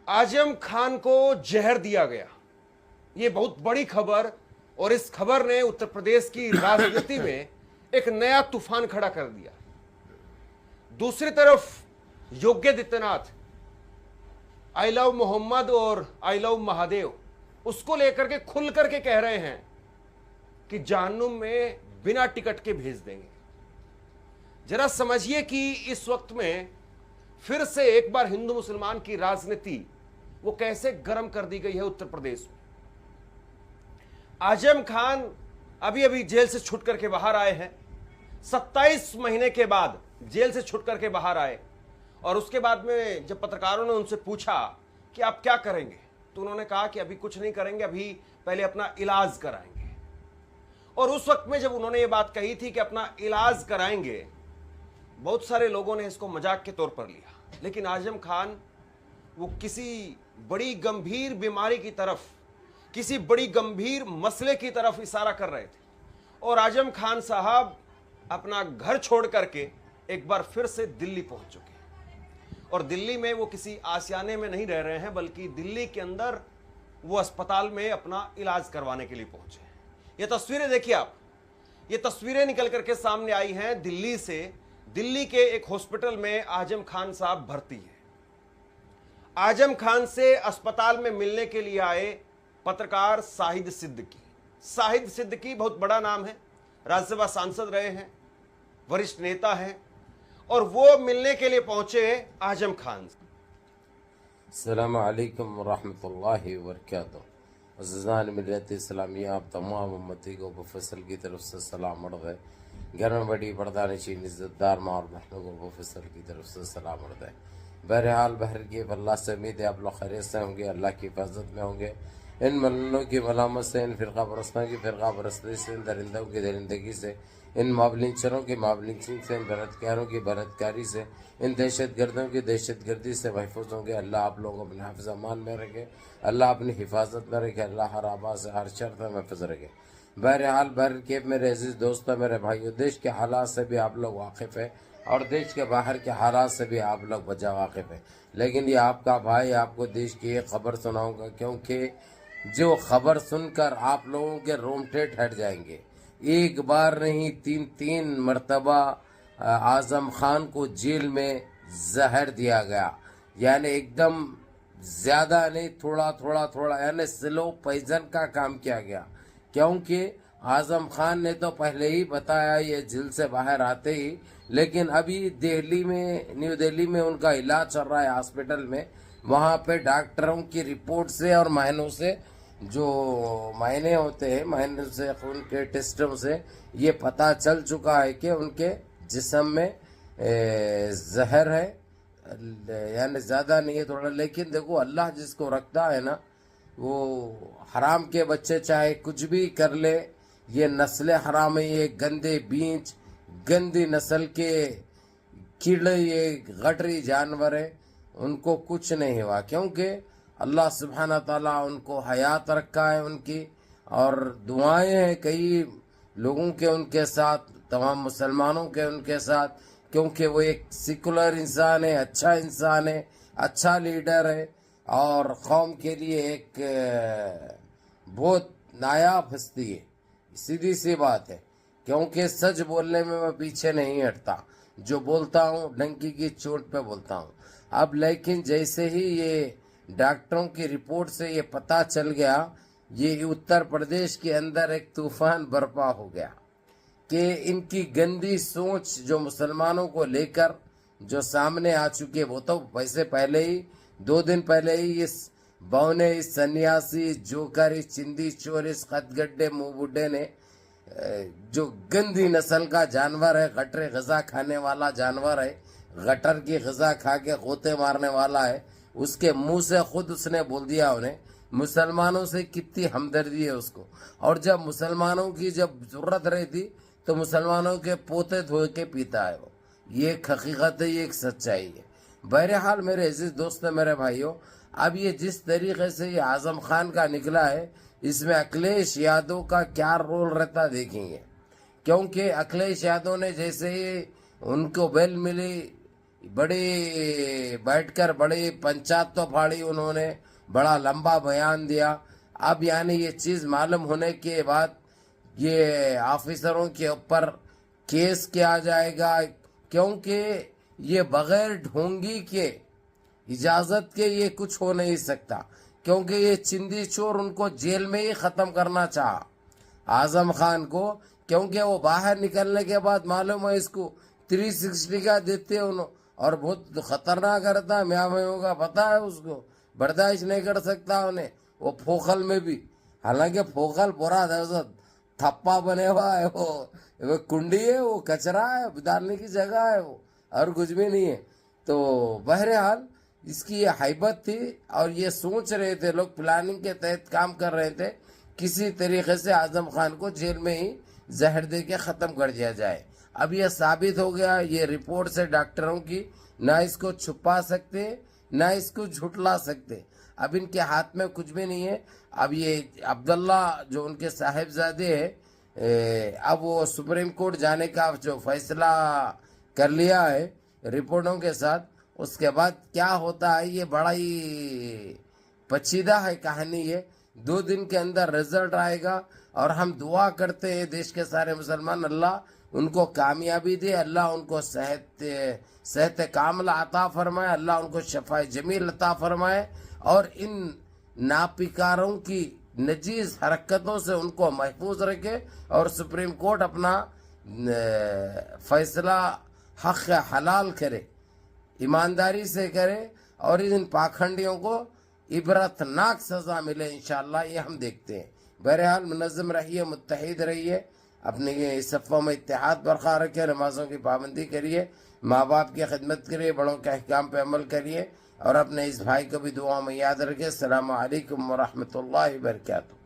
आजम खान को जहर दिया गया, ये बहुत बड़ी खबर, और इस खबर ने उत्तर प्रदेश की राजनीति में एक नया तूफान खड़ा कर दिया। दूसरी तरफ योगी आदित्यनाथ आई लव मोहम्मद और आई लव महादेव उसको लेकर के खुल करके कह रहे हैं कि जहन्नुम में बिना टिकट के भेज देंगे। जरा समझिए कि इस वक्त में फिर से एक बार हिंदू मुसलमान की राजनीति वो कैसे गर्म कर दी गई है उत्तर प्रदेश में। आजम खान अभी अभी जेल से छूट करके बाहर आए हैं, 27 महीने के बाद जेल से छूट करके बाहर आए, और उसके बाद में जब पत्रकारों ने उनसे पूछा कि आप क्या करेंगे, तो उन्होंने कहा कि अभी कुछ नहीं करेंगे, अभी पहले अपना इलाज कराएंगे। और उस वक्त में जब उन्होंने ये बात कही थी कि अपना इलाज कराएंगे, बहुत सारे लोगों ने इसको मजाक के तौर पर लिया, लेकिन आजम खान वो किसी बड़ी गंभीर बीमारी की तरफ, किसी बड़ी गंभीर मसले की तरफ इशारा कर रहे थे। और आजम खान साहब अपना घर छोड़ करके एक बार फिर से दिल्ली पहुंच चुके हैं, और दिल्ली में वो किसी आशियाने में नहीं रह रहे हैं, बल्कि दिल्ली के अंदर वो अस्पताल में अपना इलाज करवाने के लिए पहुंचे हैं। ये तस्वीरें देखिए आप, ये तस्वीरें निकल करके सामने आई हैं दिल्ली से। दिल्ली के एक हॉस्पिटल में आजम खान साहब भर्ती हैं। आजम खान से अस्पताल में मिलने के लिए आए पत्रकार शाहिद सिद्दीकी। शाहिद सिद्दीकी बहुत बड़ा नाम है, राज्यसभा सांसद रहे हैं, वरिष्ठ नेता हैं, और वो मिलने के लिए पहुंचे आजम खान से। अस्सलामु अलैकुम वरहमतुल्लाहि वबरकातुहू। अज़ीज़ान मिल्लत इस्लामिया, आप तमाम उम्मती को प्रोफेसर की तरफ से सलाम अर्ज़ है। घर में बड़ी पर्दा नशीन इज़्ज़तदार माँ और बहनों को प्रोफेसर की तरफ से सलाम अर्ज़ है। बहरहाल बहर की अल्लाह से उम्मीद है आप लोग खैरियत से होंगे, अल्लाह की हिफाजत में होंगे। इन मल्लों की मलामत से, इन फ़िरका परस्तों की फ़िरका परस्ती से, इन दरिंदों की दरिंदगी से, इन मावलिंचरों की मावलिंचिंग से, इन बलात्कारों की बलात्कारी से, इन दहशत गर्दों की दहशत गर्दी से महफूज होंगे। अल्लाह आप लोगों को अपने हिफ्ज़ अमान में रखे, अल्लाह अपनी हिफाजत में रखे, अल्लाह हर आबा से हर शर्त में महफूज रखे। बहरहाल बहर के मेरे अजीज़ दोस्तों, मेरे भाइयों, देश के हालात से भी आप लोग वाकिफ़ है, और देश के बाहर के हालात से भी आप लोग बजा वाकिफ़ है। लेकिन ये आपका भाई आपको देश की एक खबर सुनाऊंगा, क्योंकि जो खबर सुनकर आप लोगों के रोंगटे हट जाएंगे। एक बार नहीं, तीन मरतबा आजम खान को जेल में जहर दिया गया, यानी एकदम ज़्यादा नहीं, थोड़ा यानी स्लो पॉइजन का काम किया गया। क्योंकि आजम खान ने तो पहले ही बताया ये जेल से बाहर आते ही, लेकिन अभी न्यू दिल्ली में उनका इलाज चल रहा है हॉस्पिटल में। वहाँ पे डॉक्टरों की रिपोर्ट से और मायनों से, जो मायने होते हैं, मायने से खून के टेस्टों से ये पता चल चुका है कि उनके जिस्म में जहर है, यानी ज़्यादा नहीं है, थोड़ा। लेकिन देखो, अल्लाह जिसको रखता है ना, वो हराम के बच्चे चाहे कुछ भी कर ले, ये नस्ल हराम है, ये गंदे बीज, गंदी नस्ल के कीड़े, ये गटरी जानवर है, उनको कुछ नहीं हुआ, क्योंकि अल्लाह सुब्हाना ताला उनको हयात रखा है उनकी, और दुआएं हैं कई लोगों के उनके साथ, तमाम मुसलमानों के उनके साथ, क्योंकि वो एक सेकुलर इंसान है, अच्छा इंसान है, अच्छा लीडर है, और कौम के लिए एक बहुत नायाब हस्ती है। सीधी सी बात है, क्योंकि सच बोलने में मैं पीछे नहीं हटता, जो बोलता हूँ डंकी की चोट पे बोलता हूँ। अब लेकिन जैसे ही ये डॉक्टरों की रिपोर्ट से ये पता चल गया, ये उत्तर प्रदेश के अंदर एक तूफान बर्पा हो गया कि इनकी गंदी सोच जो मुसलमानों को लेकर जो सामने आ चुके, वो तो वैसे पहले ही 2 दिन पहले ही इस बौने, इस सन्यासी, जोकर, इस चिंदी चोर, इस खतगड्ढे मुँह बुड्ढे ने, जो गंदी नस्ल का जानवर है, गटर गज़ा खाने वाला जानवर है, गटर की गज़ा खा के गोते मारने वाला है, उसके मुंह से खुद उसने बोल दिया उन्हें मुसलमानों से कितनी हमदर्दी है उसको। और जब मुसलमानों की जब जरूरत रही थी तो मुसलमानों के पोते धो के पीता है वो। ये एक हकीकत है, ये एक सच्चाई है। बहरहाल मेरे अजीज दोस्तों, मेरे भाइयों, अब ये जिस तरीके से ये आजम खान का निकला है, इसमें अखिलेश यादव का क्या रोल रहता देखेंगे। क्योंकि अखिलेश यादव ने जैसे ही उनको बेल मिली, बड़े बैठकर बड़े पंचायत तो फाड़ी उन्होंने, बड़ा लंबा बयान दिया। अब यानी ये चीज़ मालूम होने के बाद ये ऑफिसरों के ऊपर केस किया जाएगा, क्योंकि ये बगैर ढोंगी के इजाज़त के ये कुछ हो नहीं सकता, क्योंकि ये चिंदी चोर उनको जेल में ही ख़त्म करना चाहा आज़म खान को, क्योंकि वो बाहर निकलने के बाद मालूम है इसको 360 का देते उन्होंने, और बहुत खतरनाक करता है, म्याँ का पता है उसको, बर्दाश्त नहीं कर सकता उन्हें। वो फोखल में भी, हालांकि फोखल पूरा दर्जत थप्पा बने हुआ है, वो कुंडी है, वो कचरा है, डालने की जगह है वो, और कुछ भी नहीं है। तो बहरहाल इसकी ये हैबत थी, और ये सोच रहे थे लोग, प्लानिंग के तहत काम कर रहे थे, किसी तरीके से आजम खान को जेल में ही जहर दे के ख़त्म कर दिया जाए। अब ये साबित हो गया, ये रिपोर्ट से डॉक्टरों की, ना इसको छुपा सकते ना इसको झुटला सकते। अब इनके हाथ में कुछ भी नहीं है। अब ये अब्दुल्ला जो उनके साहिबजादे हैं, अब वो सुप्रीम कोर्ट जाने का जो फैसला कर लिया है रिपोर्टों के साथ, उसके बाद क्या होता है ये बड़ा ही पचीदा है कहानी। ये 2 दिन के अंदर रिजल्ट आएगा, और हम दुआ करते हैं देश के सारे मुसलमान, अल्लाह उनको कामयाबी दे, अल्लाह उनको सेहत कामला अता फरमाए, अल्लाह उनको शफाए जमील अता फरमाए, और इन नापिकारों की नजीज हरकतों से उनको महफूज रखे, और सुप्रीम कोर्ट अपना फैसला हक हलाल करे, ईमानदारी से करे, और इन पाखंडियों को इबरतनाक सज़ा मिले इंशाअल्लाह, ये हम देखते हैं। बहरहाल मुनज़्ज़म रहिए, मुत्तहिद रहिए, अपने सफ़ों में इत्तेहाद बरकरार रखिए, नमाज़ों की पाबंदी करिए, माँ बाप की खिदमत करिए, बड़ों के अहकाम पे अमल करिए, और अपने इस भाई को भी दुआ में याद रखिए। अस्सलामु अलैकुम व रहमतुल्लाहि व बरकातुहू।